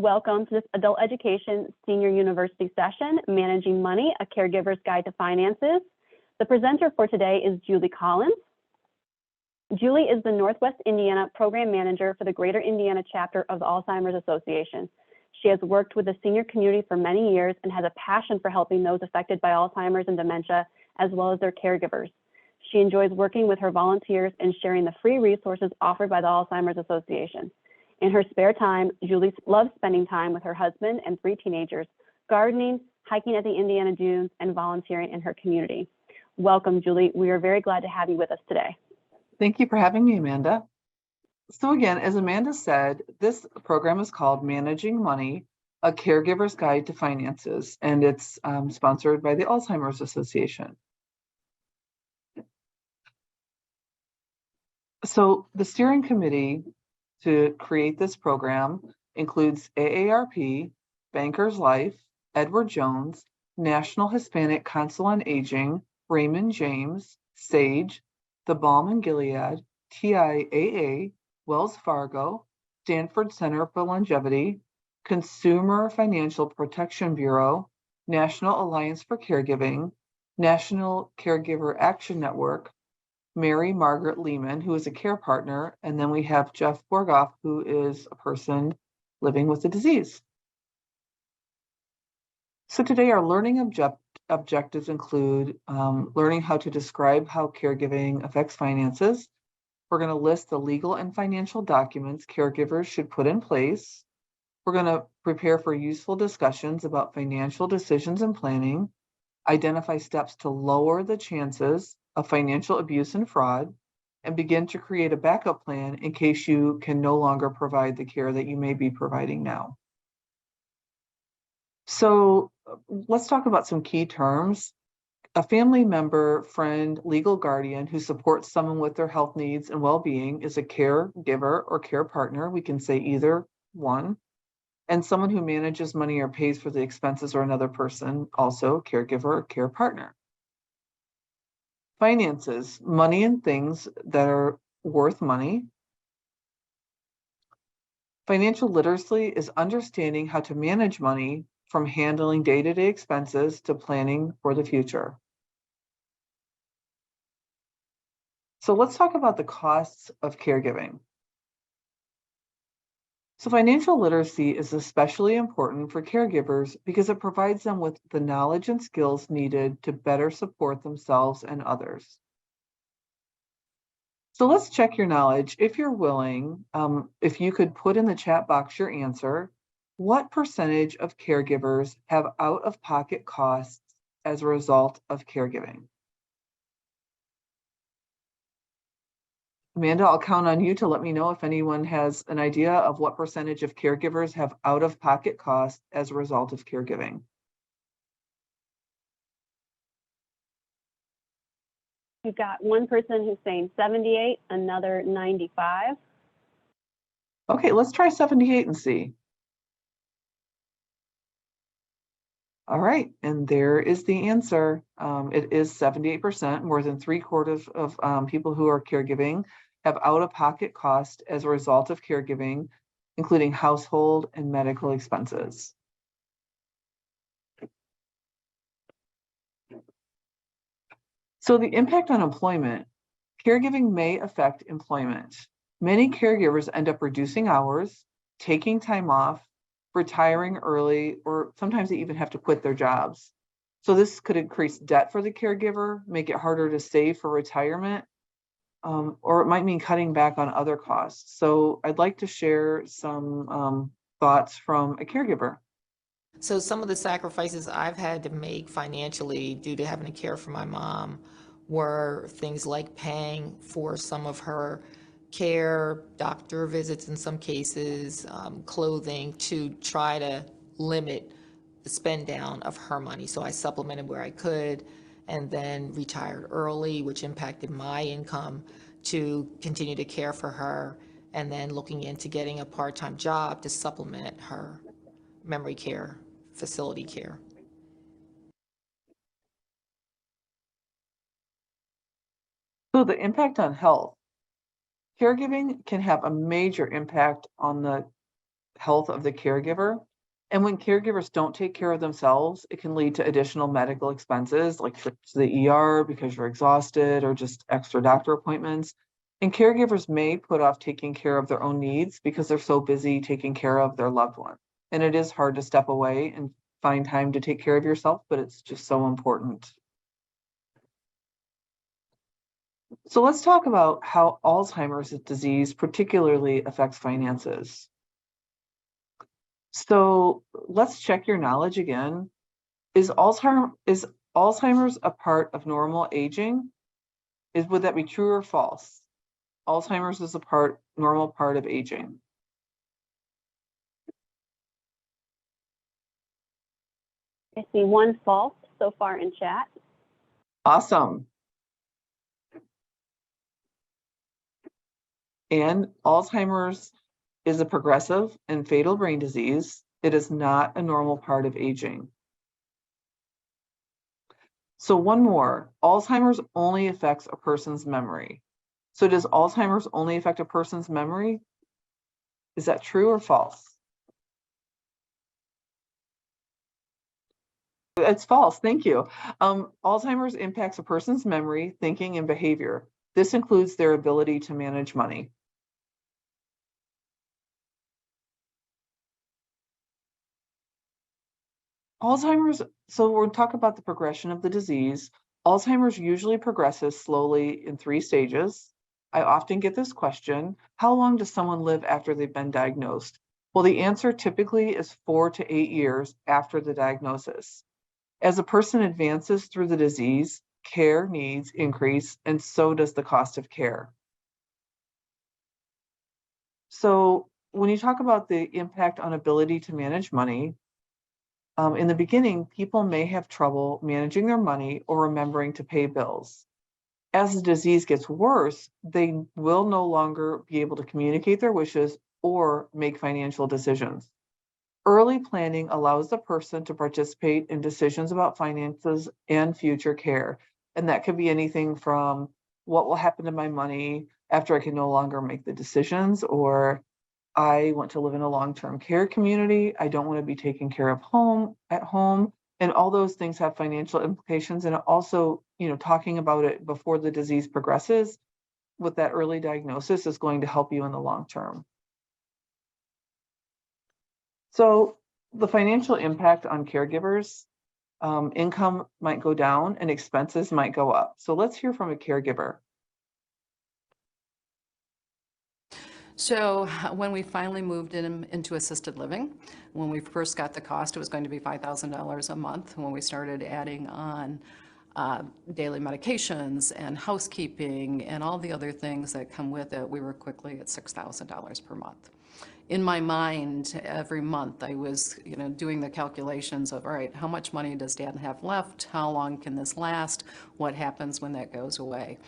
Welcome to this Adult Education Senior University session, Managing Money, a Caregiver's Guide to Finances. The presenter for today is Julie Collins. Julie is the Northwest Indiana Program Manager for the Greater Indiana chapter of the Alzheimer's Association. She has worked with the senior community for many years and has a passion for helping those affected by Alzheimer's and dementia, as well as their caregivers. She enjoys working with her volunteers and sharing the free resources offered by the Alzheimer's Association. In her spare time, Julie loves spending time with her husband and 3 teenagers, gardening, hiking at the Indiana Dunes, and volunteering in her community. Welcome, Julie. We are very glad to have you with us today. Thank you for having me, Amanda. So again, as Amanda said, this program is called Managing Money, a Caregiver's Guide to Finances, and it's sponsored by the Alzheimer's Association. So the steering committee to create this program includes AARP, Bankers Life, Edward Jones, National Hispanic Council on Aging, Raymond James, SAGE, the Balm and Gilead, TIAA, Wells Fargo, Stanford Center for Longevity, Consumer Financial Protection Bureau, National Alliance for Caregiving, National Caregiver Action Network, Mary Margaret Lehman, who is a care partner, and then we have Jeff Borgoff, who is a person living with the disease. So today our learning objectives include learning how to describe how caregiving affects finances. We're going to list the legal and financial documents caregivers should put in place. We're going to prepare for useful discussions about financial decisions and planning, identify steps to lower the chances of financial abuse and fraud, and begin to create a backup plan in case you can no longer provide the care that you may be providing now. So let's talk about some key terms. A family member, friend, legal guardian who supports someone with their health needs and well-being is a caregiver or care partner. We can say either one. And someone who manages money or pays for the expenses or another person, also caregiver or care partner. Finances, money and things that are worth money. Financial literacy is understanding how to manage money, from handling day-to-day expenses to planning for the future. So let's talk about the costs of caregiving. So financial literacy is especially important for caregivers because it provides them with the knowledge and skills needed to better support themselves and others. So let's check your knowledge. If you're willing, if you could put in the chat box your answer, what percentage of caregivers have out-of-pocket costs as a result of caregiving? Amanda, I'll count on you to let me know if anyone has an idea of what percentage of caregivers have out-of-pocket costs as a result of caregiving. We've got one person who's saying 78, another 95. Okay, let's try 78 and see. All right, and there is the answer. It is 78%. More than 3/4 of people who are caregiving have out-of-pocket costs as a result of caregiving, including household and medical expenses. So the impact on employment. Caregiving may affect employment. Many caregivers end up reducing hours, taking time off, retiring early, or sometimes they even have to quit their jobs. So this could increase debt for the caregiver, make it harder to save for retirement, or it might mean cutting back on other costs. So I'd like to share some thoughts from a caregiver. So some of the sacrifices I've had to make financially due to having to care for my mom were things like paying for some of her care, doctor visits in some cases, clothing, to try to limit the spend down of her money. So I supplemented where I could, and then retired early, which impacted my income to continue to care for her, and then looking into getting a part-time job to supplement her memory care, facility care. So the impact on health. Caregiving can have a major impact on the health of the caregiver. And when caregivers don't take care of themselves, it can lead to additional medical expenses like trips to the ER because you're exhausted or just extra doctor appointments. And caregivers may put off taking care of their own needs because they're so busy taking care of their loved one. And it is hard to step away and find time to take care of yourself, but it's just so important. So let's talk about how Alzheimer's disease particularly affects finances. So let's check your knowledge again. Is Alzheimer's a part of normal aging? Would that be true or false? Alzheimer's is a normal part of aging. I see one false so far in chat. Awesome. And Alzheimer's is a progressive and fatal brain disease. It is not a normal part of aging. So one more, Alzheimer's only affects a person's memory. So does Alzheimer's only affect a person's memory? Is that true or false? It's false, thank you. Alzheimer's impacts a person's memory, thinking, and behavior. This includes their ability to manage money. Alzheimer's, so we'll talk about the progression of the disease. Alzheimer's usually progresses slowly in 3 stages. I often get this question, how long does someone live after they've been diagnosed? Well, the answer typically is 4 to 8 years after the diagnosis. As a person advances through the disease, care needs increase, and so does the cost of care. So when you talk about the impact on ability to manage money, in the beginning, people may have trouble managing their money or remembering to pay bills. As the disease gets worse, they will no longer be able to communicate their wishes or make financial decisions. Early planning allows the person to participate in decisions about finances and future care. And that could be anything from what will happen to my money after I can no longer make the decisions, or I want to live in a long-term care community. I don't want to be taken care of at home. And all those things have financial implications. And also, talking about it before the disease progresses with that early diagnosis is going to help you in the long term. So the financial impact on caregivers, income might go down and expenses might go up. So let's hear from a caregiver. So when we finally moved into assisted living, when we first got the cost, it was going to be $5,000 a month. When we started adding on daily medications and housekeeping and all the other things that come with it, we were quickly at $6,000 per month. In my mind, every month I was, doing the calculations of, all right, how much money does Dad have left? How long can this last? What happens when that goes away?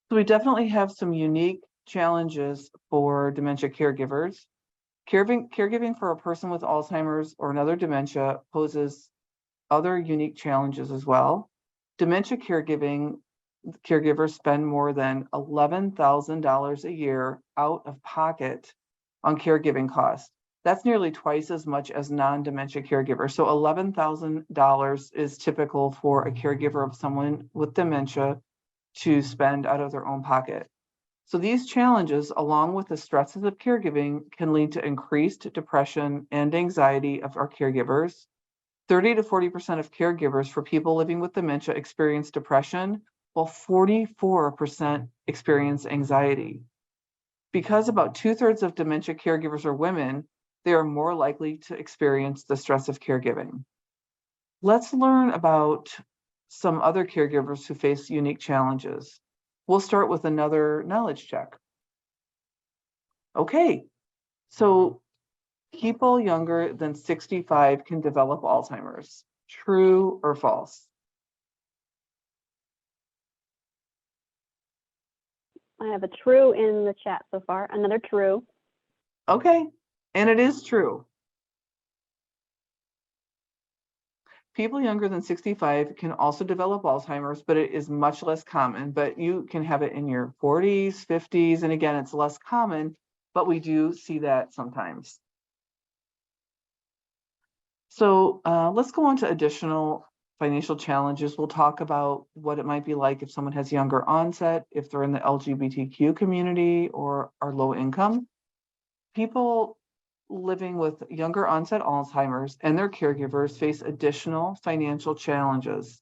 So we definitely have some unique challenges for dementia caregivers. Caregiving for a person with Alzheimer's or another dementia poses other unique challenges as well. Dementia caregivers spend more than $11,000 a year out of pocket on caregiving costs. That's nearly twice as much as non-dementia caregivers. So $11,000 is typical for a caregiver of someone with dementia to spend out of their own pocket. So these challenges, along with the stresses of caregiving, can lead to increased depression and anxiety of our caregivers. 30 to 40% of caregivers for people living with dementia experience depression, while 44% experience anxiety. Because about 2/3 of dementia caregivers are women, they are more likely to experience the stress of caregiving. Let's learn about some other caregivers who face unique challenges. We'll start with another knowledge check. Okay, so people younger than 65 can develop Alzheimer's. True or false? I have a true in the chat so far, another true. Okay, and it is true. People younger than 65 can also develop Alzheimer's, but it is much less common. But you can have it in your 40s, 50s, and again, it's less common, but we do see that sometimes. So let's go on to additional financial challenges. We'll talk about what it might be like if someone has younger onset, if they're in the LGBTQ community or are low income. People living with younger onset Alzheimer's and their caregivers face additional financial challenges.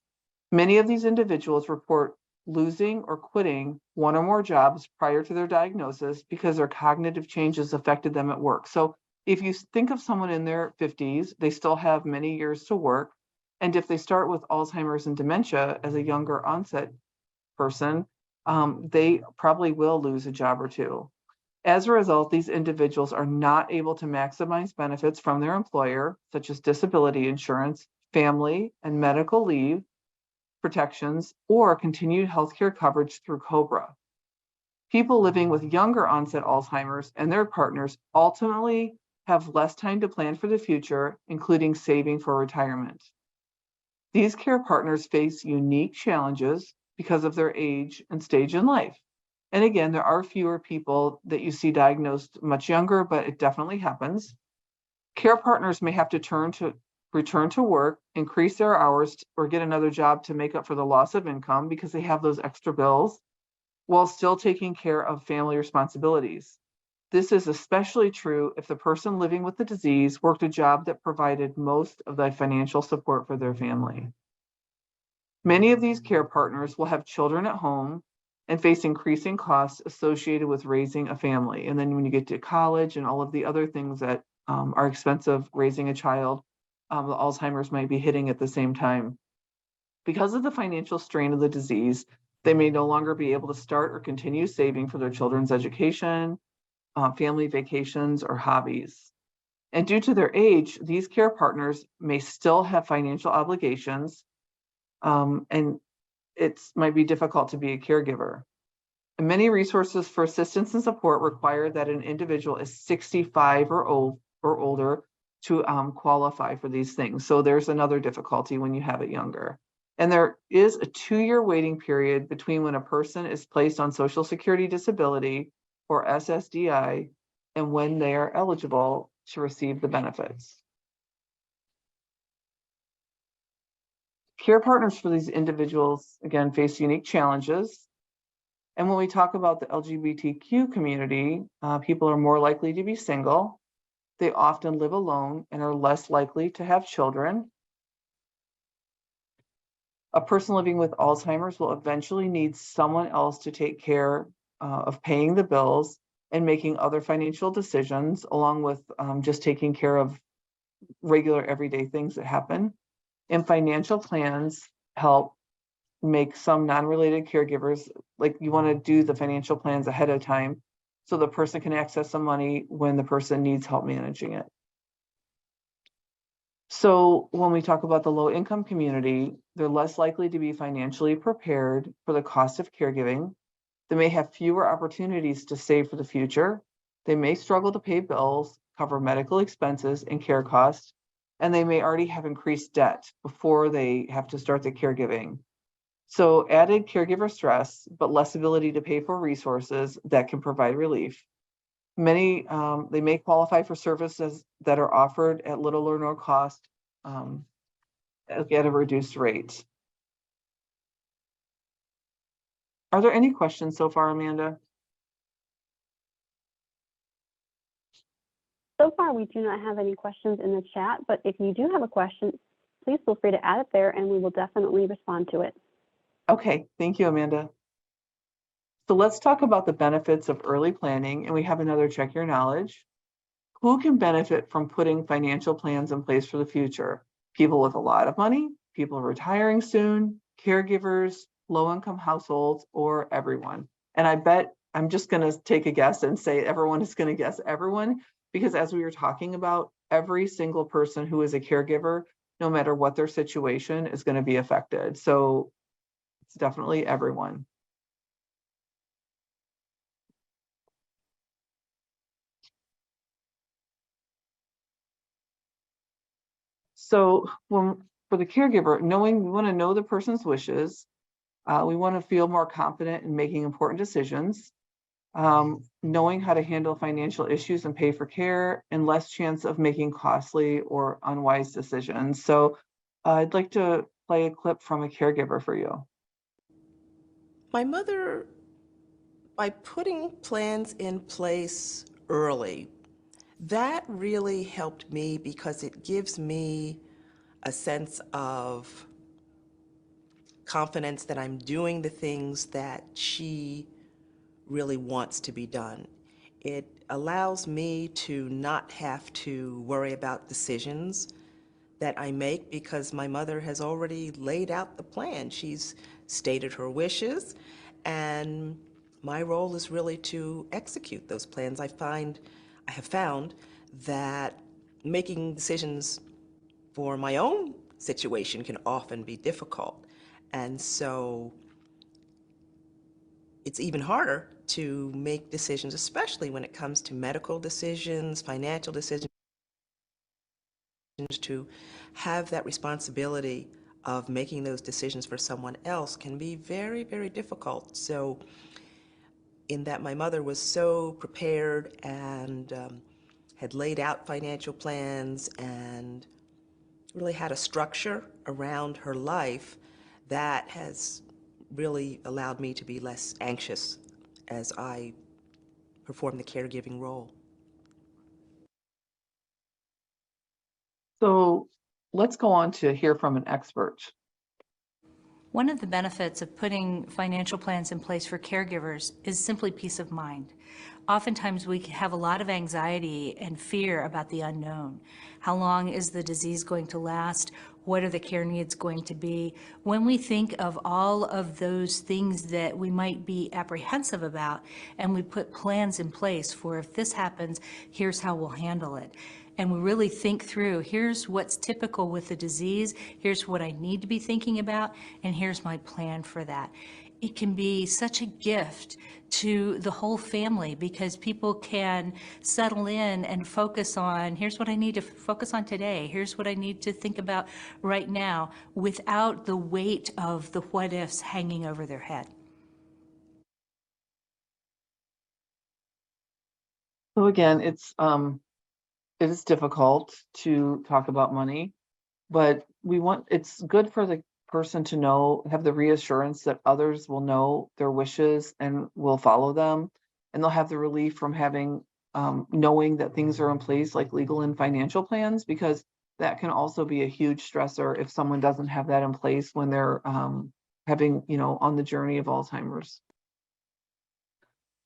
Many of these individuals report losing or quitting one or more jobs prior to their diagnosis because their cognitive changes affected them at work. So if you think of someone in their 50s, they still have many years to work. And if they start with Alzheimer's and dementia as a younger onset person, they probably will lose a job or two. As a result, these individuals are not able to maximize benefits from their employer, such as disability insurance, family and medical leave protections, or continued healthcare coverage through COBRA. People living with younger onset Alzheimer's and their partners ultimately have less time to plan for the future, including saving for retirement. These care partners face unique challenges because of their age and stage in life. And again, there are fewer people that you see diagnosed much younger, but it definitely happens. Care partners may have to return to work, increase their hours, or get another job to make up for the loss of income because they have those extra bills, while still taking care of family responsibilities. This is especially true if the person living with the disease worked a job that provided most of the financial support for their family. Many of these care partners will have children at home and face increasing costs associated with raising a family. And then when you get to college and all of the other things that are expensive raising a child, the Alzheimer's might be hitting at the same time. Because of the financial strain of the disease, they may no longer be able to start or continue saving for their children's education, family vacations, or hobbies. And due to their age, these care partners may still have financial obligations, and it might be difficult to be a caregiver. And many resources for assistance and support require that an individual is 65 or older to qualify for these things. So there's another difficulty when you have it younger. And there is a 2-year waiting period between when a person is placed on Social Security disability or SSDI and when they are eligible to receive the benefits. Care partners for these individuals, again, face unique challenges. And when we talk about the LGBTQ community, people are more likely to be single. They often live alone and are less likely to have children. A person living with Alzheimer's will eventually need someone else to take care of paying the bills and making other financial decisions, along with just taking care of regular everyday things that happen. And financial plans help make some non-related caregivers, like you want to do the financial plans ahead of time so the person can access some money when the person needs help managing it. So when we talk about the low income community, they're less likely to be financially prepared for the cost of caregiving. They may have fewer opportunities to save for the future. They may struggle to pay bills, cover medical expenses and care costs, and they may already have increased debt before they have to start the caregiving. So added caregiver stress, but less ability to pay for resources that can provide relief. Many, they may qualify for services that are offered at little or no cost at a reduced rate. Are there any questions so far, Amanda? So far, we do not have any questions in the chat, but if you do have a question, please feel free to add it there and we will definitely respond to it. Okay, thank you, Amanda. So let's talk about the benefits of early planning, and we have another check your knowledge. Who can benefit from putting financial plans in place for the future? People with a lot of money, people retiring soon, caregivers, low-income households, or everyone. And I bet I'm just going to take a guess and say everyone is going to guess everyone, because as we were talking about, every single person who is a caregiver, no matter what their situation, is going to be affected. So it's definitely everyone. So when for the caregiver, we want to know the person's wishes. We want to feel more confident in making important decisions, knowing how to handle financial issues and pay for care, and less chance of making costly or unwise decisions. So I'd like to play a clip from a caregiver for you. My mother, by putting plans in place early, that really helped me because it gives me a sense of confidence that I'm doing the things that she really wants to be done. It allows me to not have to worry about decisions that I make because my mother has already laid out the plan. She's stated her wishes, and my role is really to execute those plans. I have found that making decisions for my own situation can often be difficult. And so it's even harder to make decisions, especially when it comes to medical decisions, financial decisions, to have that responsibility of making those decisions for someone else can be very, very difficult. So in that my mother was so prepared and had laid out financial plans and really had a structure around her life, that has really allowed me to be less anxious as I perform the caregiving role. So let's go on to hear from an expert. One of the benefits of putting financial plans in place for caregivers is simply peace of mind. Oftentimes we have a lot of anxiety and fear about the unknown. How long is the disease going to last? What are the care needs going to be? When we think of all of those things that we might be apprehensive about, and we put plans in place for if this happens, here's how we'll handle it. And we really think through, here's what's typical with the disease, here's what I need to be thinking about, and here's my plan for that. It can be such a gift to the whole family because people can settle in and focus on, here's what I need to focus on today, here's what I need to think about right now, without the weight of the what ifs hanging over their head. So again, it is difficult to talk about money, but it's good for the person to have the reassurance that others will know their wishes and will follow them, and they'll have the relief from knowing that things are in place like legal and financial plans, because that can also be a huge stressor if someone doesn't have that in place when they're having, on the journey of Alzheimer's.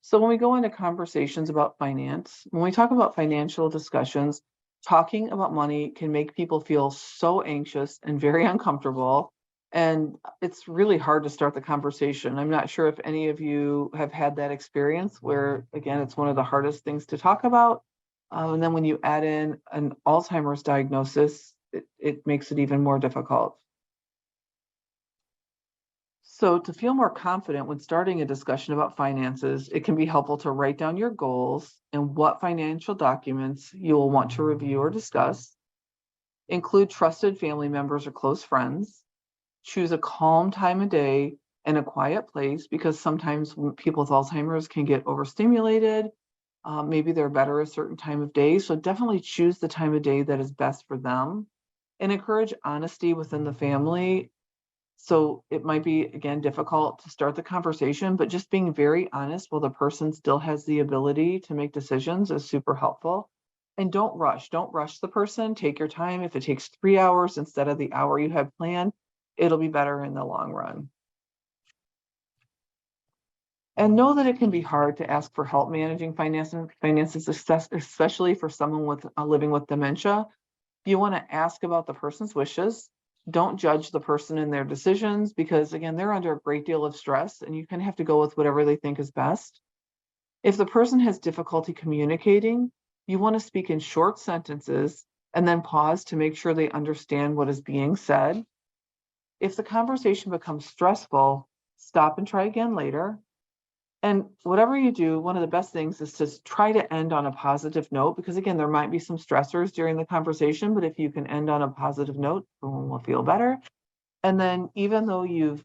So when we go into conversations about finance, when we talk about financial discussions, talking about money can make people feel so anxious and very uncomfortable. And it's really hard to start the conversation. I'm not sure if any of you have had that experience where, again, it's one of the hardest things to talk about. And then when you add in an Alzheimer's diagnosis, it makes it even more difficult. So to feel more confident when starting a discussion about finances, it can be helpful to write down your goals and what financial documents you will want to review or discuss. Include trusted family members or close friends. Choose a calm time of day and a quiet place, because sometimes people with Alzheimer's can get overstimulated. Maybe they're better a certain time of day. So definitely choose the time of day that is best for them, and encourage honesty within the family. So it might be, again, difficult to start the conversation, but just being very honest while the person still has the ability to make decisions is super helpful. And don't rush the person. Take your time. If it takes 3 hours instead of the hour you had planned, it'll be better in the long run. And know that it can be hard to ask for help managing finances, especially for someone living with dementia. You want to ask about the person's wishes. Don't judge the person and their decisions, because again, they're under a great deal of stress and you kind of have to go with whatever they think is best. If the person has difficulty communicating, you want to speak in short sentences and then pause to make sure they understand what is being said. If the conversation becomes stressful, stop and try again later. And whatever you do, one of the best things is to try to end on a positive note, because again, there might be some stressors during the conversation, but if you can end on a positive note, everyone will feel better. And then even though you've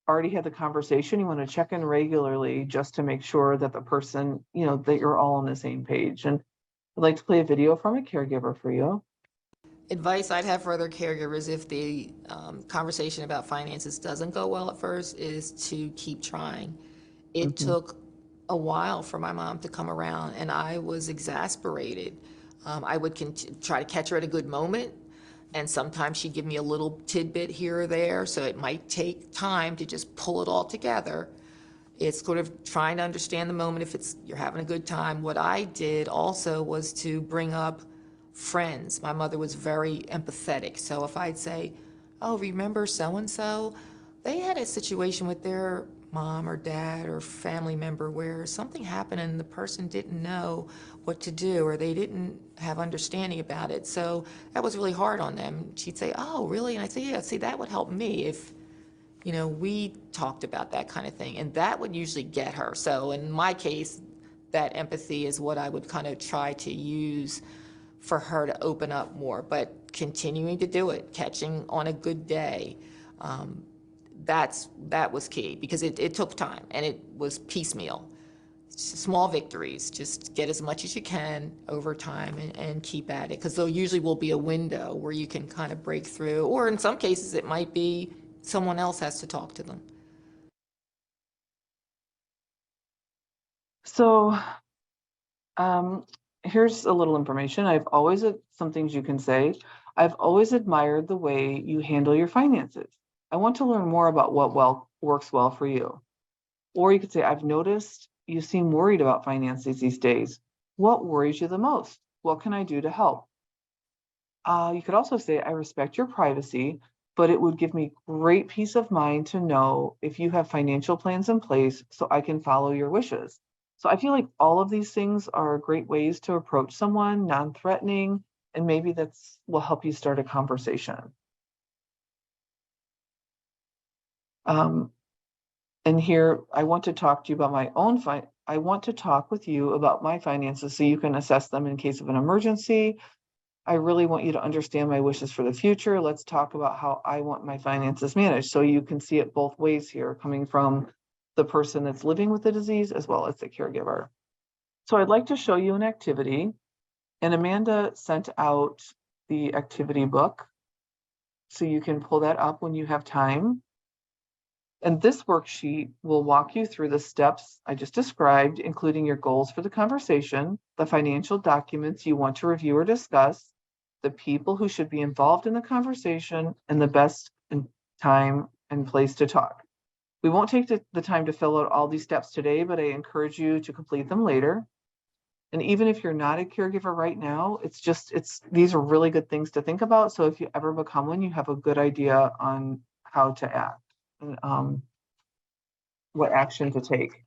already had the conversation, you want to check in regularly just to make sure that the person, that you're all on the same page. And I'd like to play a video from a caregiver for you. Advice I'd have for other caregivers if the conversation about finances doesn't go well at first is to keep trying. It took a while for my mom to come around, and I was exasperated. I would try to catch her at a good moment, and sometimes she'd give me a little tidbit here or there, so it might take time to just pull it all together. It's sort of trying to understand the moment if you're having a good time. What I did also was to bring up friends. My mother was very empathetic, so if I'd say, oh, remember so-and-so? They had a situation with their mom or dad or family member where something happened and the person didn't know what to do, or they didn't have understanding about it. So that was really hard on them. She'd say, oh, really? And I'd say, yeah, see, that would help me if we talked about that kind of thing, and that would usually get her. So in my case, that empathy is what I would kind of try to use for her to open up more, but continuing to do it, catching on a good day, that was key, because it took time and it was piecemeal. Small victories, just get as much as you can over time and keep at it, because there usually will be a window where you can kind of break through, or in some cases it might be someone else has to talk to them. So here's a little information. Some things you can say. I've always admired the way you handle your finances. I want to learn more about what works well for you. Or you could say, I've noticed you seem worried about finances these days. What worries you the most? What can I do to help? You could also say, I respect your privacy, but it would give me great peace of mind to know if you have financial plans in place so I can follow your wishes. So I feel like all of these things are great ways to approach someone, non-threatening, and maybe will help you start a conversation. And here, I want to talk to you about I want to talk with you about my finances so you can assess them in case of an emergency. I really want you to understand my wishes for the future. Let's talk about how I want my finances managed. So you can see it both ways here, coming from the person that's living with the disease as well as the caregiver. So I'd like to show you an activity, and Amanda sent out the activity book, so you can pull that up when you have time. And this worksheet will walk you through the steps I just described, including your goals for the conversation, the financial documents you want to review or discuss, the people who should be involved in the conversation, and the best time and place to talk. We won't take the time to fill out all these steps today, but I encourage you to complete them later. And even if you're not a caregiver right now, these are really good things to think about. So if you ever become one, you have a good idea on how to act and what action to take.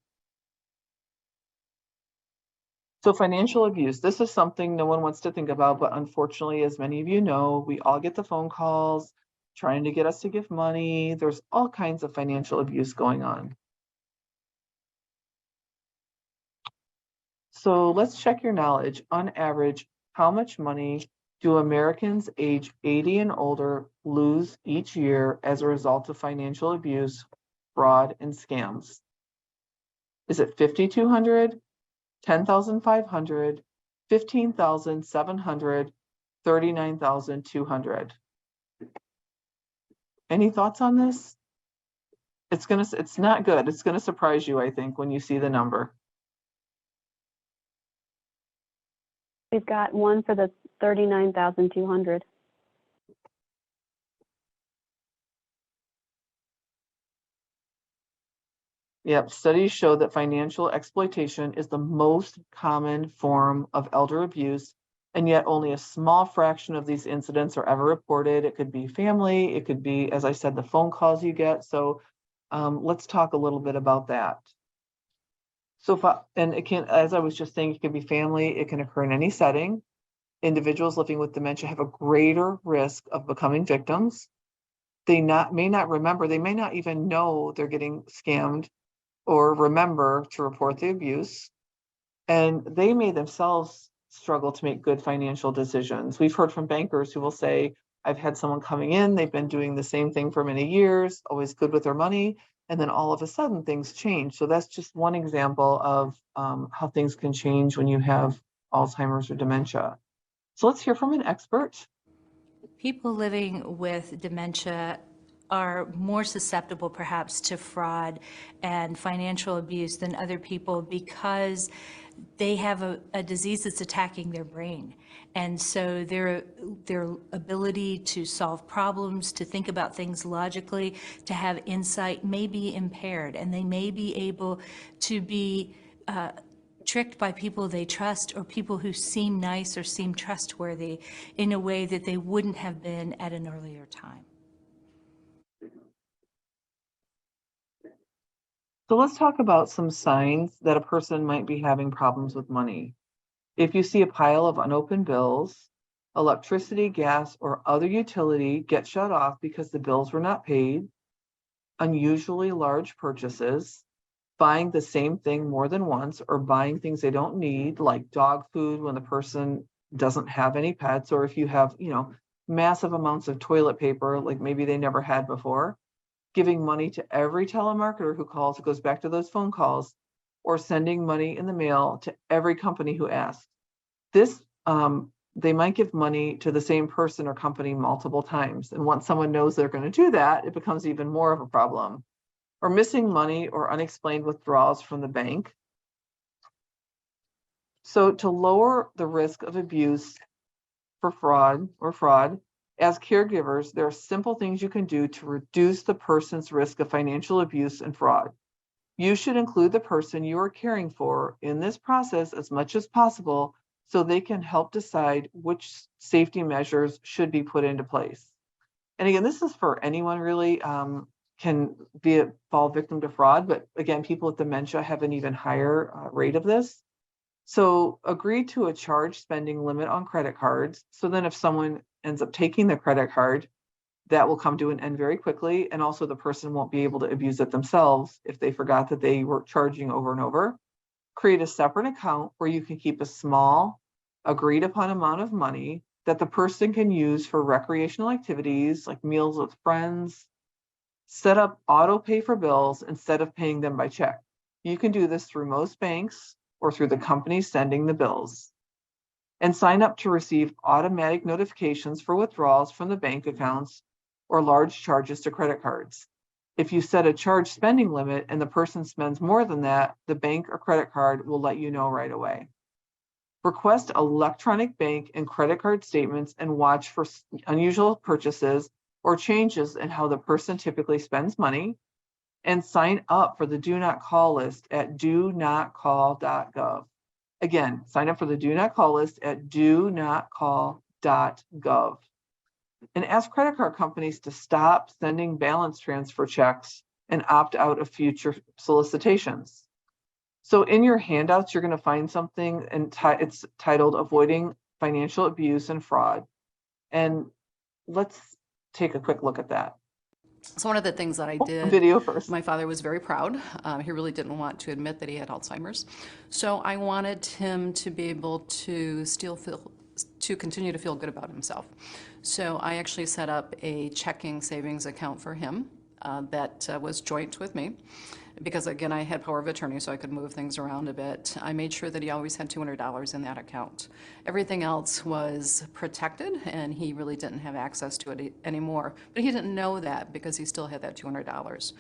So financial abuse, this is something no one wants to think about, but unfortunately, as many of you know, we all get the phone calls trying to get us to give money. There's all kinds of financial abuse going on. So let's check your knowledge. On average, how much money do Americans age 80 and older lose each year as a result of financial abuse, fraud, and scams? Is it $5,200, $10,500, $15,700, $39,200? Any thoughts on this? It's not good. It's gonna surprise you, I think, when you see the number. We've got one for the 39,200. Yep, studies show that financial exploitation is the most common form of elder abuse, and yet only a small fraction of these incidents are ever reported. It could be family, it could be, as I said, the phone calls you get. So let's talk a little bit about that. So, and it can, as I was just saying, it can be family, it can occur in any setting. Individuals living with dementia have a greater risk of becoming victims. They may not remember, they may not even know they're getting scammed. or remember to report the abuse. And they may themselves struggle to make good financial decisions. We've heard from bankers who will say, I've had someone coming in, they've been doing the same thing for many years, always good with their money, and then all of a sudden things change. So that's just one example of how things can change when you have Alzheimer's or dementia. So let's hear from an expert. People living with dementia are more susceptible perhaps to fraud and financial abuse than other people because they have a disease that's attacking their brain. And so their ability to solve problems, to think about things logically, to have insight may be impaired, and they may be able to be tricked by people they trust or people who seem nice or seem trustworthy in a way that they wouldn't have been at an earlier time. So let's talk about some signs that a person might be having problems with money. If you see a pile of unopened bills, electricity, gas, or other utility get shut off because the bills were not paid, unusually large purchases, buying the same thing more than once, or buying things they don't need, like dog food when the person doesn't have any pets, or if you have, massive amounts of toilet paper, like maybe they never had before, giving money to every telemarketer who calls, it goes back to those phone calls, or sending money in the mail to every company who asks. This, they might give money to the same person or company multiple times. And once someone knows they're going to do that, it becomes even more of a problem. Or missing money or unexplained withdrawals from the bank. So to lower the risk of abuse for fraud, as caregivers, there are simple things you can do to reduce the person's risk of financial abuse and fraud. You should include the person you are caring for in this process as much as possible so they can help decide which safety measures should be put into place. And again, this is for anyone really, can fall victim to fraud, but again, people with dementia have an even higher rate of this. So agree to a charge spending limit on credit cards. So then if someone ends up taking the credit card, that will come to an end very quickly. And also the person won't be able to abuse it themselves if they forgot that they were charging over and over. Create a separate account where you can keep a small, agreed upon amount of money that the person can use for recreational activities like meals with friends. Set up auto pay for bills instead of paying them by check. You can do this through most banks or through the company sending the bills. And sign up to receive automatic notifications for withdrawals from the bank accounts or large charges to credit cards. If you set a charge spending limit and the person spends more than that, the bank or credit card will let you know right away. Request electronic bank and credit card statements and watch for unusual purchases or changes in how the person typically spends money, and sign up for the do not call list at donotcall.gov. Again, sign up for the do not call list at donotcall.gov. And ask credit card companies to stop sending balance transfer checks and opt out of future solicitations. So in your handouts, you're going to find something, and it's titled Avoiding Financial Abuse and Fraud. And let's take a quick look at that. So one of the things that I did, video first. My father was very proud. He really didn't want to admit that he had Alzheimer's. So I wanted him to be able to continue to feel good about himself. So I actually set up a checking savings account for him that was joint with me. Because again, I had power of attorney, so I could move things around a bit. I made sure that he always had $200 in that account. Everything else was protected, and he really didn't have access to it anymore. But he didn't know that because he still had that $200.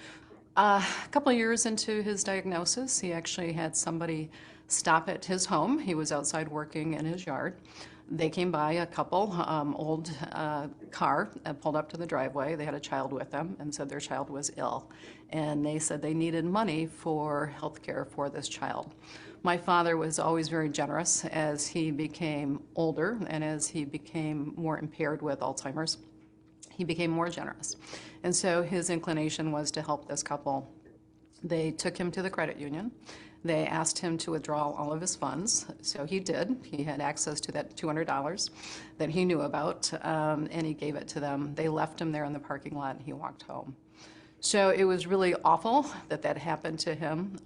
A couple of years into his diagnosis, he actually had somebody stop at his home. He was outside working in his yard. They came by, a couple, old car, pulled up to the driveway. They had a child with them and said their child was ill. And they said they needed money for health care for this child. My father was always very generous as he became older and as he became more impaired with Alzheimer's. He became more generous. And so his inclination was to help this couple. They took him to the credit union. They asked him to withdraw all of his funds, so he did. He had access to that $200 that he knew about, and he gave it to them. They left him there in the parking lot, and he walked home. So it was really awful that that happened to him,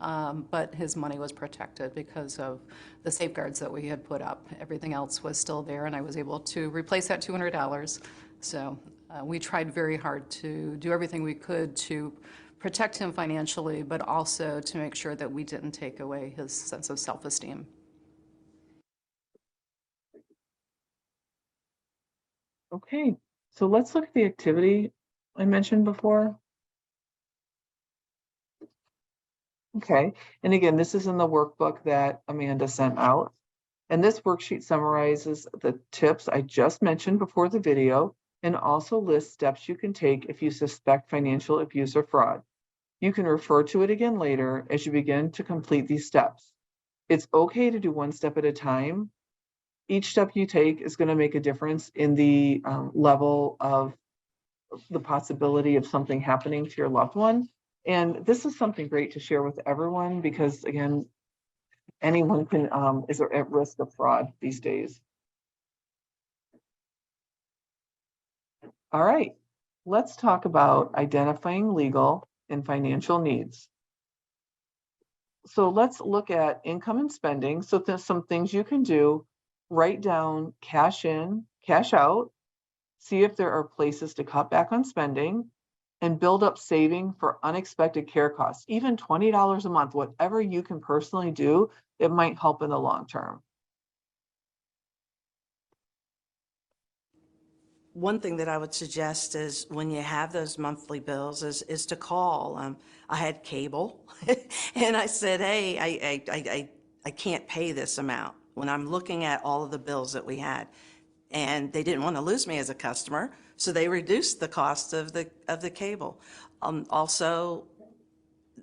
but his money was protected because of the safeguards that we had put up. Everything else was still there, and I was able to replace that $200. So we tried very hard to do everything we could to protect him financially, but also to make sure that we didn't take away his sense of self-esteem. Okay, so let's look at the activity I mentioned before. Okay, and again, this is in the workbook that Amanda sent out. And this worksheet summarizes the tips I just mentioned before the video and also lists steps you can take if you suspect financial abuse or fraud. You can refer to it again later as you begin to complete these steps. It's okay to do one step at a time. Each step you take is going to make a difference in the level of the possibility of something happening to your loved one. And this is something great to share with everyone because, again, anyone can is at risk of fraud these days. All right, let's talk about identifying legal and financial needs. So let's look at income and spending. So there's some things you can do. Write down cash in, cash out, see if there are places to cut back on spending, and build up saving for unexpected care costs. Even $20 a month, whatever you can personally do, it might help in the long term. One thing that I would suggest is when you have those monthly bills is to call. I had cable and I said, hey, I can't pay this amount when I'm looking at all of the bills that we had. And they didn't want to lose me as a customer, so they reduced the cost of the cable. Also,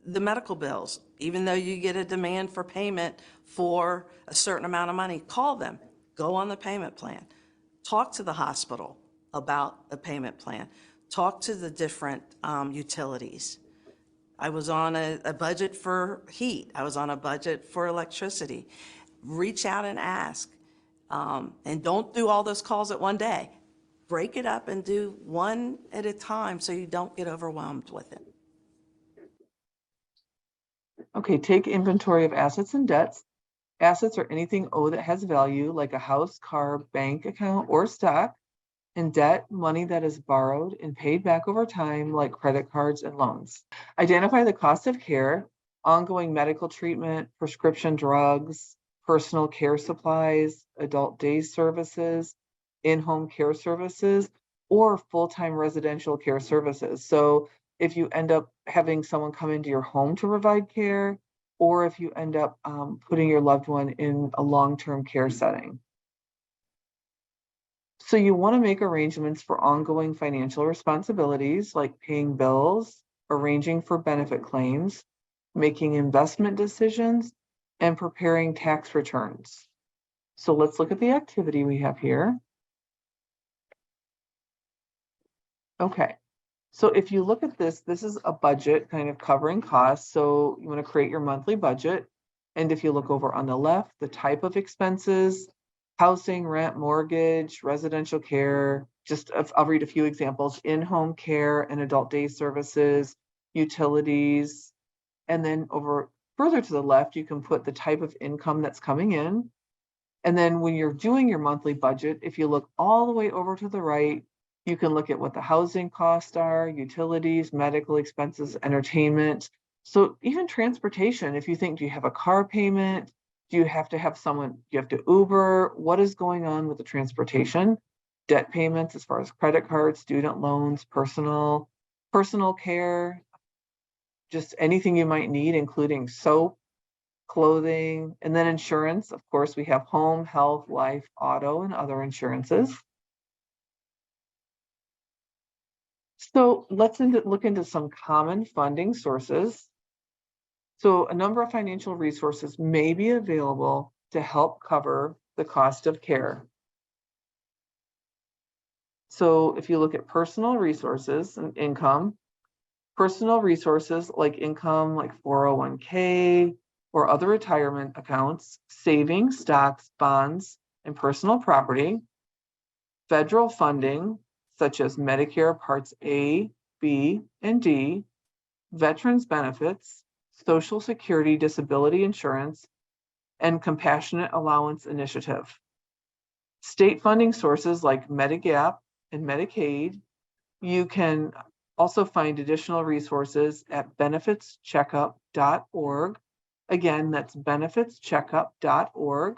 the medical bills, even though you get a demand for payment for a certain amount of money, call them, go on the payment plan, talk to the hospital about a payment plan, talk to the different utilities. I was on a budget for heat. I was on a budget for electricity. Reach out and ask. And don't do all those calls at one day. Break it up and do one at a time so you don't get overwhelmed with it. Okay, take inventory of assets and debts. Assets are anything owed that has value, like a house, car, bank account, or stock. And debt, money that is borrowed and paid back over time, like credit cards and loans. Identify the cost of care, ongoing medical treatment, prescription drugs, personal care supplies, adult day services, in-home care services, or full-time residential care services. So if you end up having someone come into your home to provide care, or if you end up putting your loved one in a long-term care setting. So you want to make arrangements for ongoing financial responsibilities like paying bills, arranging for benefit claims, making investment decisions, and preparing tax returns. So let's look at the activity we have here. Okay, so if you look at this, this is a budget kind of covering costs. So you want to create your monthly budget. And if you look over on the left, the type of expenses, housing, rent, mortgage, residential care, just I'll read a few examples, in-home care and adult day services, utilities, and then over further to the left, you can put the type of income that's coming in. And then when you're doing your monthly budget, if you look all the way over to the right, you can look at what the housing costs are, utilities, medical expenses, entertainment. So even transportation, if you think, do you have a car payment? Do you have to have someone, do you have to Uber? What is going on with the transportation? Debt payments as far as credit cards, student loans, personal care, just anything you might need, including soap, clothing, and then insurance. Of course, we have home, health, life, auto, and other insurances. So let's look into some common funding sources. So a number of financial resources may be available to help cover the cost of care. So if you look at personal resources and income, personal resources like income, like 401k or other retirement accounts, savings, stocks, bonds, and personal property, federal funding, such as Medicare Parts A, B, and D, veterans benefits, Social Security disability insurance, and compassionate allowance initiative. State funding sources like Medigap and Medicaid. You can also find additional resources at benefitscheckup.org. Again, that's benefitscheckup.org.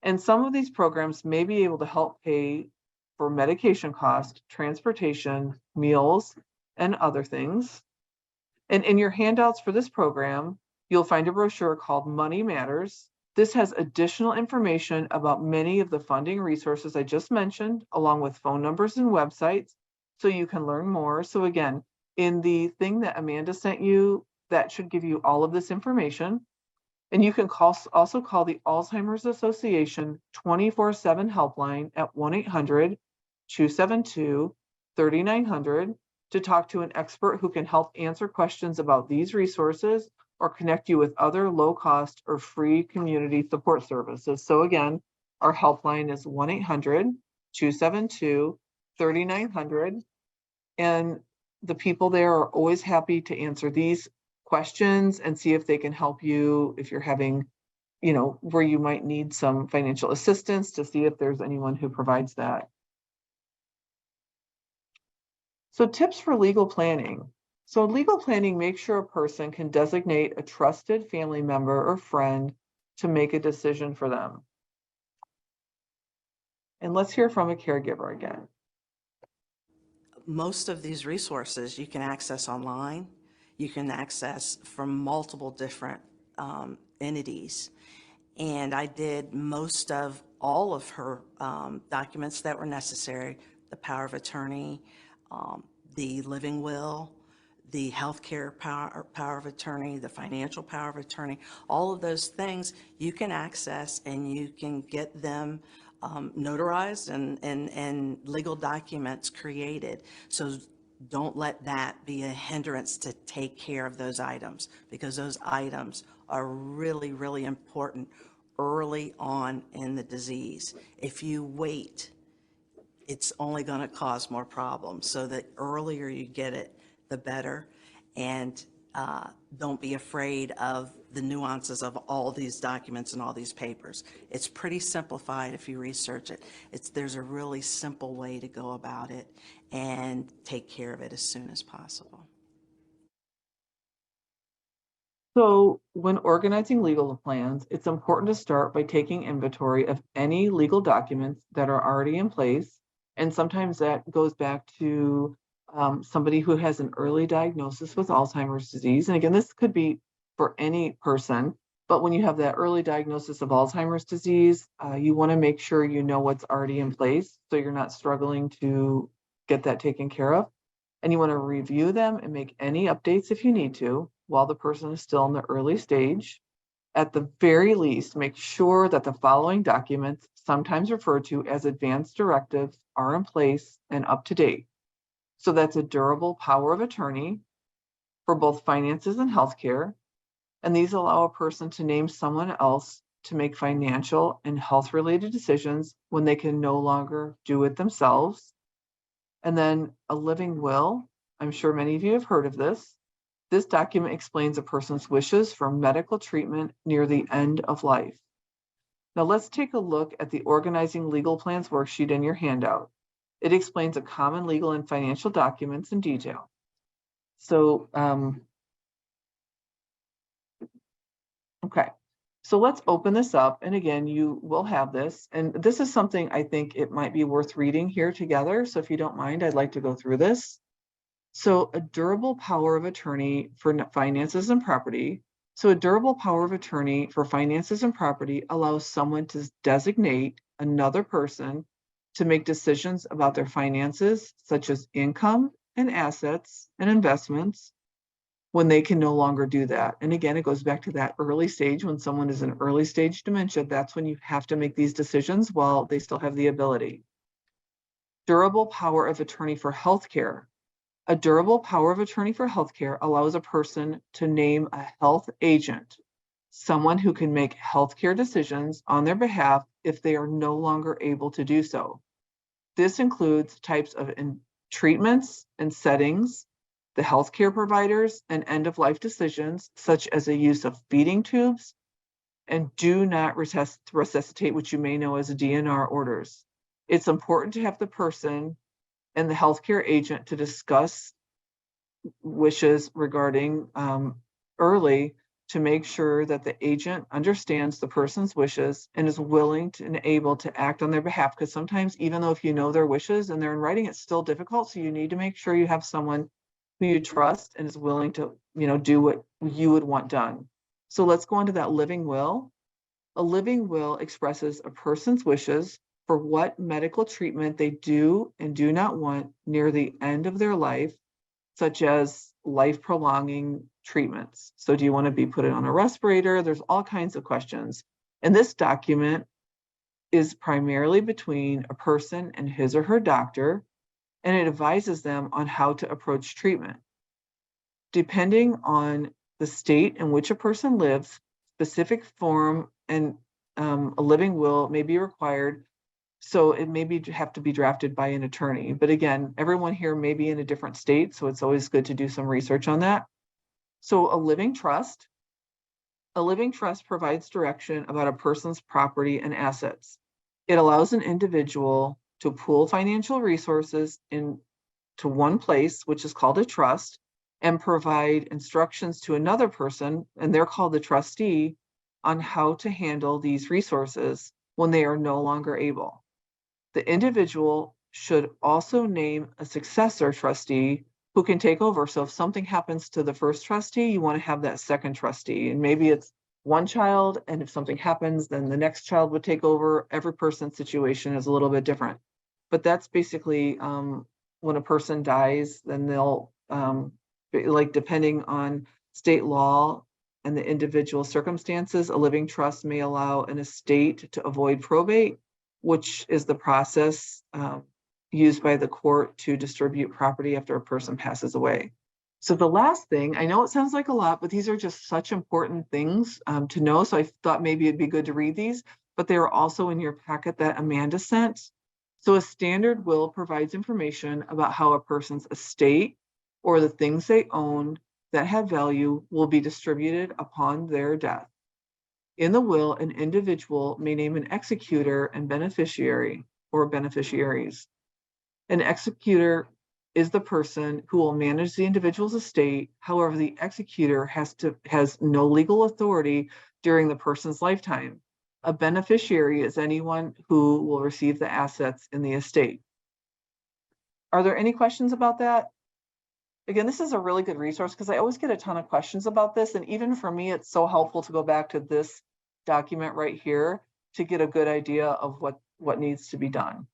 And some of these programs may be able to help pay for medication cost, transportation, meals, and other things. And in your handouts for this program, you'll find a brochure called Money Matters. This has additional information about many of the funding resources I just mentioned, along with phone numbers and websites, so you can learn more. So again, in the thing that Amanda sent you, that should give you all of this information. And you can also call the Alzheimer's Association 24/7 helpline at 1-800-272-3900 to talk to an expert who can help answer questions about these resources or connect you with other low-cost or free community support services. So again, our helpline is 1-800-272-3900. And the people there are always happy to answer these questions and see if they can help you if you're having, where you might need some financial assistance, to see if there's anyone who provides that. So tips for legal planning. So legal planning makes sure a person can designate a trusted family member or friend to make a decision for them. And let's hear from a caregiver again. Most of these resources you can access online. You can access from multiple different entities. And I did most of all of her documents that were necessary: the power of attorney, the living will, the healthcare power of attorney, the financial power of attorney. All of those things you can access, and you can get them notarized and legal documents created. So don't let that be a hindrance to take care of those items, because those items are really, really important early on in the disease. If you wait, it's only going to cause more problems. So the earlier you get it, the better. And don't be afraid of the nuances of all these documents and all these papers. It's pretty simplified if you research it. There's a really simple way to go about it and take care of it as soon as possible. So when organizing legal plans, it's important to start by taking inventory of any legal documents that are already in place. And sometimes that goes back to somebody who has an early diagnosis with Alzheimer's disease. And again, this could be for any person, but when you have that early diagnosis of Alzheimer's disease, you want to make sure you know what's already in place, so you're not struggling to get that taken care of. And you want to review them and make any updates if you need to while the person is still in the early stage. At the very least, make sure that the following documents, sometimes referred to as advanced directives, are in place and up to date. So that's a durable power of attorney for both finances and healthcare. And these allow a person to name someone else to make financial and health-related decisions when they can no longer do it themselves. And then a living will. I'm sure many of you have heard of this. This document explains a person's wishes for medical treatment near the end of life. Now let's take a look at the Organizing Legal Plans worksheet in your handout. It explains a common legal and financial documents in detail. So, okay. So let's open this up. And again, you will have this. And this is something I think it might be worth reading here together. So if you don't mind, I'd like to go through this. So a durable power of attorney for finances and property. So a durable power of attorney for finances and property allows someone to designate another person to make decisions about their finances, such as income and assets and investments, when they can no longer do that. And again, it goes back to that early stage. When someone is in early stage dementia, that's when you have to make these decisions while they still have the ability. Durable power of attorney for healthcare. A durable power of attorney for healthcare allows a person to name a health agent, someone who can make healthcare decisions on their behalf if they are no longer able to do so. This includes types of treatments and settings the healthcare providers, and end-of-life decisions, such as the use of feeding tubes, and do not resuscitate, which you may know as DNR orders. It's important to have the person and the healthcare agent to discuss wishes regarding early, to make sure that the agent understands the person's wishes and is willing to, and able to act on their behalf. Because sometimes, even though if you know their wishes and they're in writing, it's still difficult. So you need to make sure you have someone who you trust and is willing to, do what you would want done. So let's go on to that living will. A living will expresses a person's wishes for what medical treatment they do and do not want near the end of their life, such as life-prolonging treatments. So do you want to be put on a respirator? There's all kinds of questions. And this document is primarily between a person and his or her doctor, and it advises them on how to approach treatment. Depending on the state in which a person lives, specific form and a living will may be required. So it may have to be drafted by an attorney. But again, everyone here may be in a different state, so it's always good to do some research on that. So a living trust provides direction about a person's property and assets. It allows an individual to pool financial resources into one place, which is called a trust, and provide instructions to another person, and they're called the trustee, on how to handle these resources when they are no longer able. The individual should also name a successor trustee who can take over. So if something happens to the first trustee, you want to have that second trustee, and maybe it's one child, and if something happens, then the next child would take over. Every person's situation is a little bit different, but that's basically when a person dies, then they'll depending on state law and the individual circumstances, a living trust may allow an estate to avoid probate, which is the process used by the court to distribute property after a person passes away. So the last thing, I know it sounds like a lot, but these are just such important things to know. So I thought maybe it'd be good to read these, but they are also in your packet that Amanda sent. So a standard will provides information about how a person's estate or the things they own that have value will be distributed upon their death. In the will, an individual may name an executor and beneficiary or beneficiaries. An executor is the person who will manage the individual's estate. However, the executor has no legal authority during the person's lifetime. A beneficiary is anyone who will receive the assets in the estate. Are there any questions about that? Again, this is a really good resource because I always get a ton of questions about this. And even for me, it's so helpful to go back to this document right here to get a good idea of what needs to be done.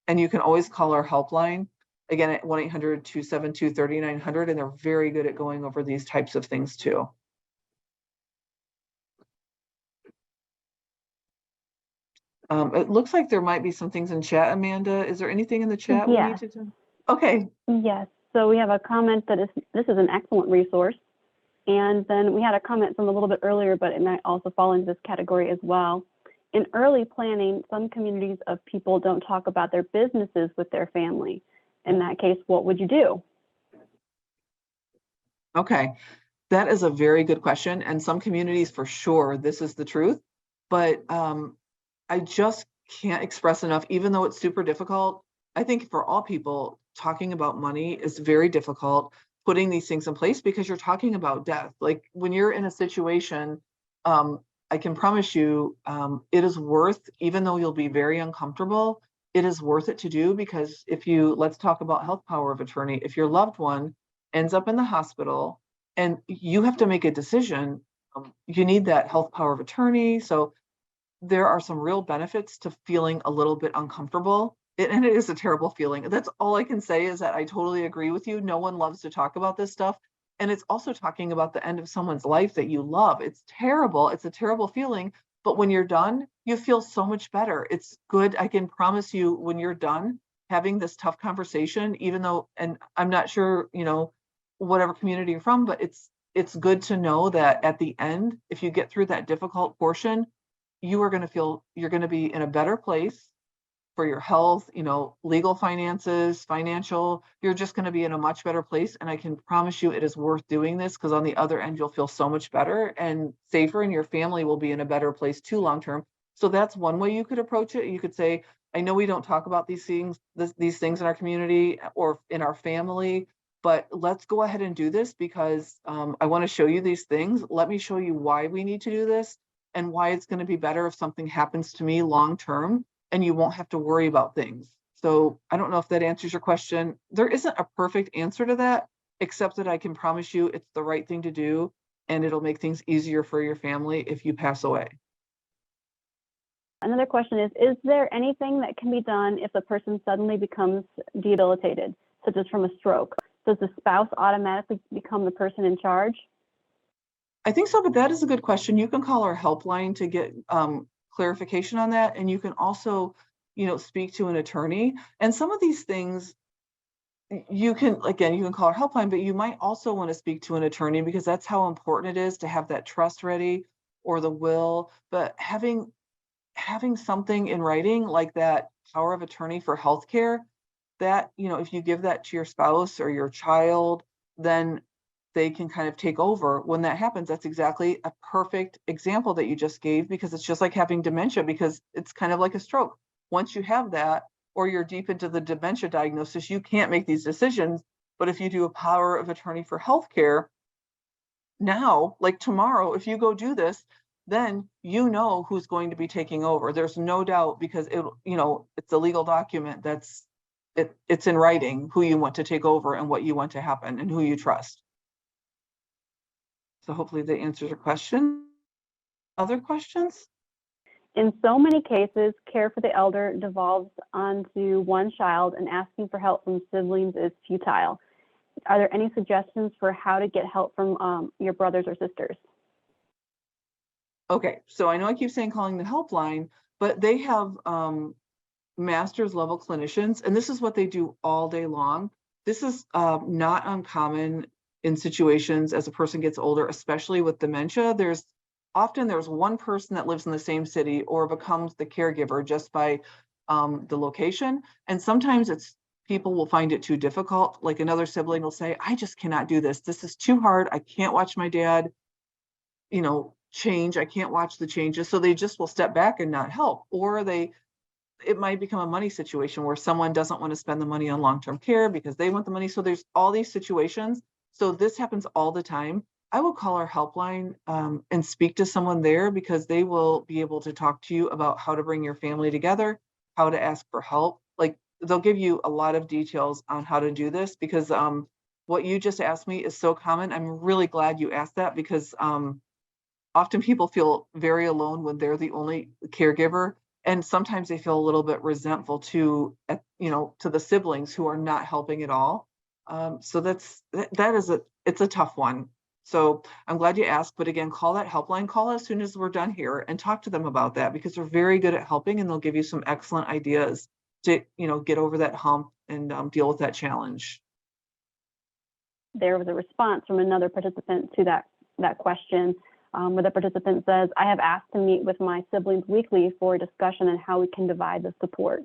And you can always call our helpline, again, at 1-800-272-3900, and they're very good at going over these types of things too. It looks like there might be some things in chat, Amanda. Is there anything in the chat we need to do? Okay. Yes. So we have a comment that this is an excellent resource. And then we had a comment from a little bit earlier, but it might also fall into this category as well. In early planning, some communities of people don't talk about their businesses with their family. In that case, what would you do? Okay, that is a very good question. And some communities, for sure, this is the truth. But I just can't express enough, even though it's super difficult. I think for all people, talking about money is very difficult, putting these things in place, because you're talking about death. Like when you're in a situation, I can promise you it is worth, even though you'll be very uncomfortable, it is worth it to do. Because let's talk about health power of attorney. If your loved one ends up in the hospital and you have to make a decision, you need that health power of attorney. So there are some real benefits to feeling a little bit uncomfortable. And it is a terrible feeling. That's all I can say, is that I totally agree with you. No one loves to talk about this stuff. And it's also talking about the end of someone's life that you love. It's terrible. It's a terrible feeling. But when you're done, you feel so much better. It's good. I can promise you, when you're done having this tough conversation, even though, and I'm not sure, whatever community you're from, but it's good to know that at the end, if you get through that difficult portion, you're going to be in a better place. for your health, legal finances, financial, you're just going to be in a much better place. And I can promise you it is worth doing this, because on the other end, you'll feel so much better and safer, and your family will be in a better place too long term. So that's one way you could approach it. You could say, I know we don't talk about these things in our community or in our family, but let's go ahead and do this, because I want to show you these things. Let me show you why we need to do this and why it's going to be better if something happens to me long term, and you won't have to worry about things. So I don't know if that answers your question. There isn't a perfect answer to that, except that I can promise you it's the right thing to do, and it'll make things easier for your family if you pass away. Another question is there anything that can be done if the person suddenly becomes debilitated, such as from a stroke? Does the spouse automatically become the person in charge? I think so, but that is a good question. You can call our helpline to get clarification on that. And you can also, speak to an attorney. And some of these things, you can call our helpline, but you might also want to speak to an attorney, because that's how important it is to have that trust ready or the will. But having something in writing like that power of attorney for healthcare, that, if you give that to your spouse or your child, then they can kind of take over when that happens. That's exactly a perfect example that you just gave, because it's just like having dementia, because it's kind of like a stroke. Once you have that, or you're deep into the dementia diagnosis, you can't make these decisions. But if you do a power of attorney for healthcare, now, like tomorrow, if you go do this, then you know who's going to be taking over. There's no doubt, because it's a legal document it's in writing who you want to take over and what you want to happen and who you trust. So hopefully that answers your question. Other questions? In so many cases, care for the elder devolves onto one child, and asking for help from siblings is futile. Are there any suggestions for how to get help from your brothers or sisters? Okay, so I know I keep saying calling the helpline, but they have master's level clinicians, and this is what they do all day long. This is not uncommon in situations as a person gets older, especially with dementia. There's one person that lives in the same city or becomes the caregiver just by the location. And sometimes people will find it too difficult. Like another sibling will say, I just cannot do this. This is too hard. I can't watch my dad, change. I can't watch the changes. So they just will step back and not help. Or it might become a money situation where someone doesn't want to spend the money on long-term care because they want the money. So there's all these situations. So this happens all the time. I will call our helpline and speak to someone there, because they will be able to talk to you about how to bring your family together, how to ask for help. Like, they'll give you a lot of details on how to do this, because what you just asked me is so common. I'm really glad you asked that, because often people feel very alone when they're the only caregiver. And sometimes they feel a little bit resentful to the siblings who are not helping at all. So it's a tough one. So I'm glad you asked, but again, call that helpline, call as soon as we're done here and talk to them about that, because they're very good at helping, and they'll give you some excellent ideas to, get over that hump and deal with that challenge. There was a response from another participant to that question, where the participant says, I have asked to meet with my siblings weekly for a discussion on how we can divide the support.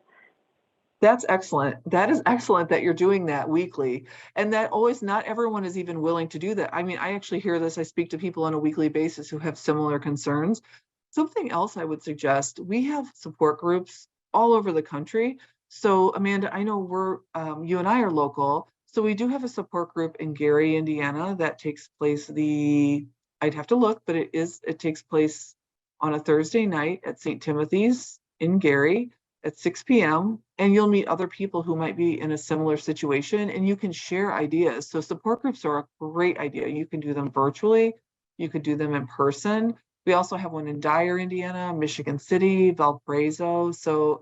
That's excellent. That is excellent that you're doing that weekly. And that not everyone is even willing to do that. I mean, I actually hear this. I speak to people on a weekly basis who have similar concerns. Something else I would suggest, we have support groups all over the country. So Amanda, I know you and I are local. So we do have a support group in Gary, Indiana, that takes place I'd have to look, but it takes place on a Thursday night at St. Timothy's in Gary at 6 p.m. And you'll meet other people who might be in a similar situation, and you can share ideas. So support groups are a great idea. You can do them virtually. You could do them in person. We also have one in Dyer, Indiana, Michigan City, Valparaiso.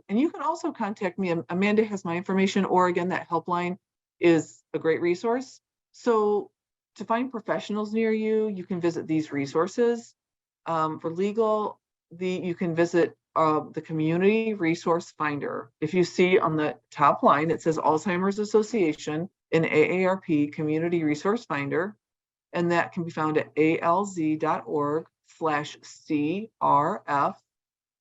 And you can also contact me. Amanda has my information, or again, that helpline is a great resource. So to find professionals near you, you can visit these resources. For legal, you can visit the Community Resource Finder. If you see on the top line, it says Alzheimer's Association and AARP Community Resource Finder, and that can be found at alz.org/CRF.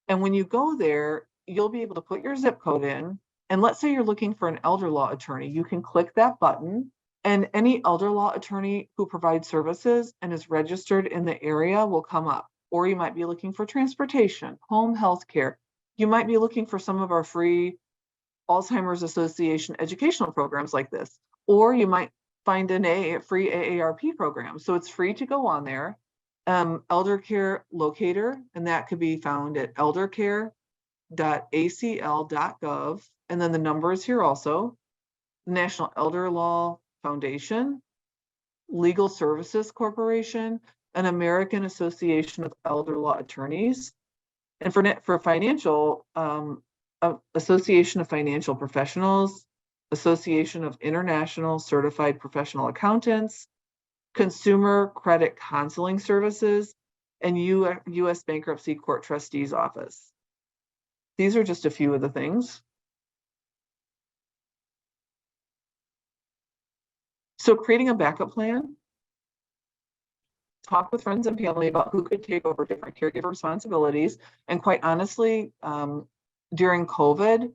And when you go there, you'll be able to put your zip code in. And let's say you're looking for an elder law attorney. You can click that button, and any elder law attorney who provides services and is registered in the area will come up. Or you might be looking for transportation, home health care. You might be looking for some of our free Alzheimer's Association educational programs like this. Or you might find a free AARP program. So it's free to go on there. Elder Care Locator, and that could be found at eldercare.acl.gov. And then the number is here also. National Elder Law Foundation, Legal Services Corporation, and American Association of Elder Law Attorneys. And for financial, Association of Financial Professionals, Association of International Certified Professional Accountants, Consumer Credit Counseling Services, and U.S. Bankruptcy Court Trustee's Office. These are just a few of the things. So creating a backup plan, talk with friends and family about who could take over different caregiver responsibilities. And quite honestly, during COVID,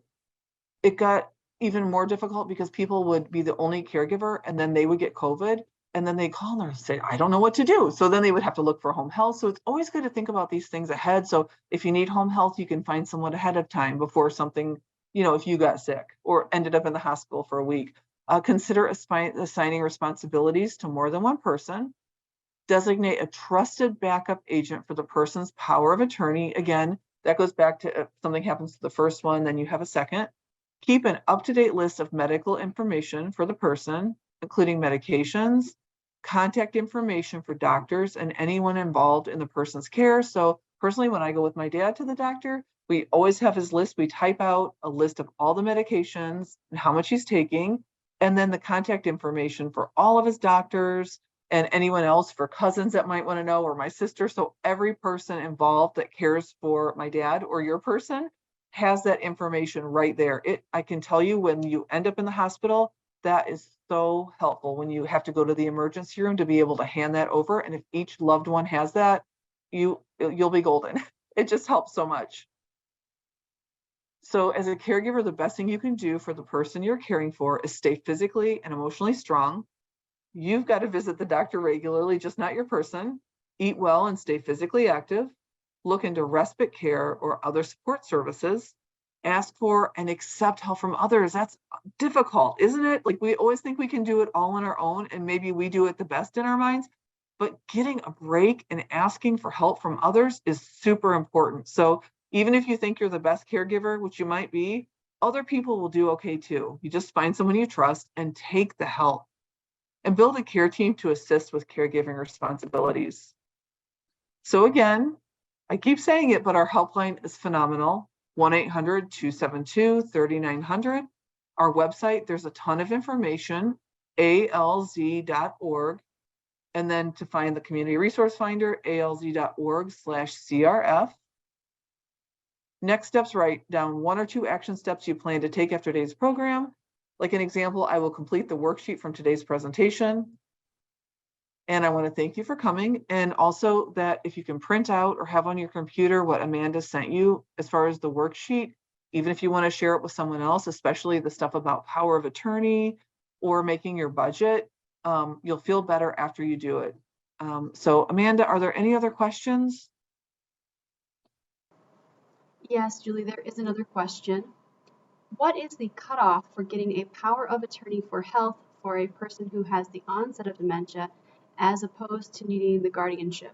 it got even more difficult because people would be the only caregiver and then they would get COVID and then they call and say, I don't know what to do. So then they would have to look for home health. So it's always good to think about these things ahead. So if you need home health, you can find someone ahead of time before something, if you got sick or ended up in the hospital for a week. Consider assigning responsibilities to more than one person. Designate a trusted backup agent for the person's power of attorney. Again, that goes back to if something happens to the first one, then you have a second. Keep an up-to-date list of medical information for the person, including medications, contact information for doctors and anyone involved in the person's care. So personally, when I go with my dad to the doctor, we always have his list. We type out a list of all the medications and how much he's taking, and then the contact information for all of his doctors and anyone else, for cousins that might want to know, or my sister. So every person involved that cares for my dad or your person has that information right there. I can tell you, when you end up in the hospital, that is so helpful when you have to go to the emergency room to be able to hand that over. And if each loved one has that, you'll be golden. It just helps so much. So as a caregiver, the best thing you can do for the person you're caring for is stay physically and emotionally strong. You've got to visit the doctor regularly, just not your person. Eat well and stay physically active. Look into respite care or other support services. Ask for and accept help from others. That's difficult, isn't it? Like, we always think we can do it all on our own, and maybe we do it the best in our minds, but getting a break and asking for help from others is super important. So even if you think you're the best caregiver, which you might be, other people will do okay too. You just find someone you trust and take the help. And build a care team to assist with caregiving responsibilities. So again, I keep saying it, but our helpline is phenomenal. 1-800-272-3900. Our website, there's a ton of information, alz.org. And then to find the community resource finder, alz.org/CRF. Next steps, write down 1 or 2 action steps you plan to take after today's program. Like an example, I will complete the worksheet from today's presentation. And I want to thank you for coming. And also that if you can print out or have on your computer what Amanda sent you as far as the worksheet, even if you want to share it with someone else, especially the stuff about power of attorney or making your budget, you'll feel better after you do it. So Amanda, are there any other questions? Yes, Julie, there is another question. What is the cutoff for getting a power of attorney for health for a person who has the onset of dementia as opposed to needing the guardianship?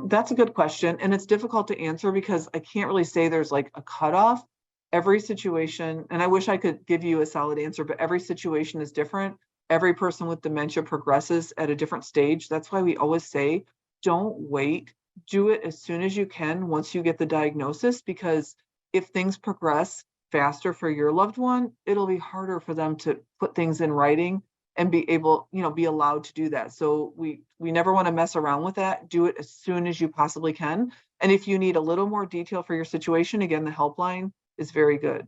That's a good question. And it's difficult to answer because I can't really say there's like a cutoff. Every situation, and I wish I could give you a solid answer, but every situation is different. Every person with dementia progresses at a different stage. That's why we always say, don't wait. Do it as soon as you can once you get the diagnosis, because if things progress faster for your loved one, it'll be harder for them to put things in writing and be able, be allowed to do that. So we never want to mess around with that. Do it as soon as you possibly can. And if you need a little more detail for your situation, again, the helpline is very good.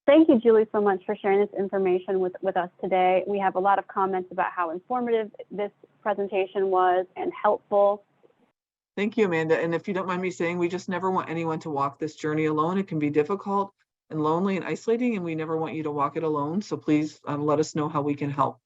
Thank you, Julie, so much for sharing this information with us today. We have a lot of comments about how informative this presentation was and helpful. Thank you, Amanda. And if you don't mind me saying, we just never want anyone to walk this journey alone. It can be difficult and lonely and isolating, and we never want you to walk it alone. So please let us know how we can help.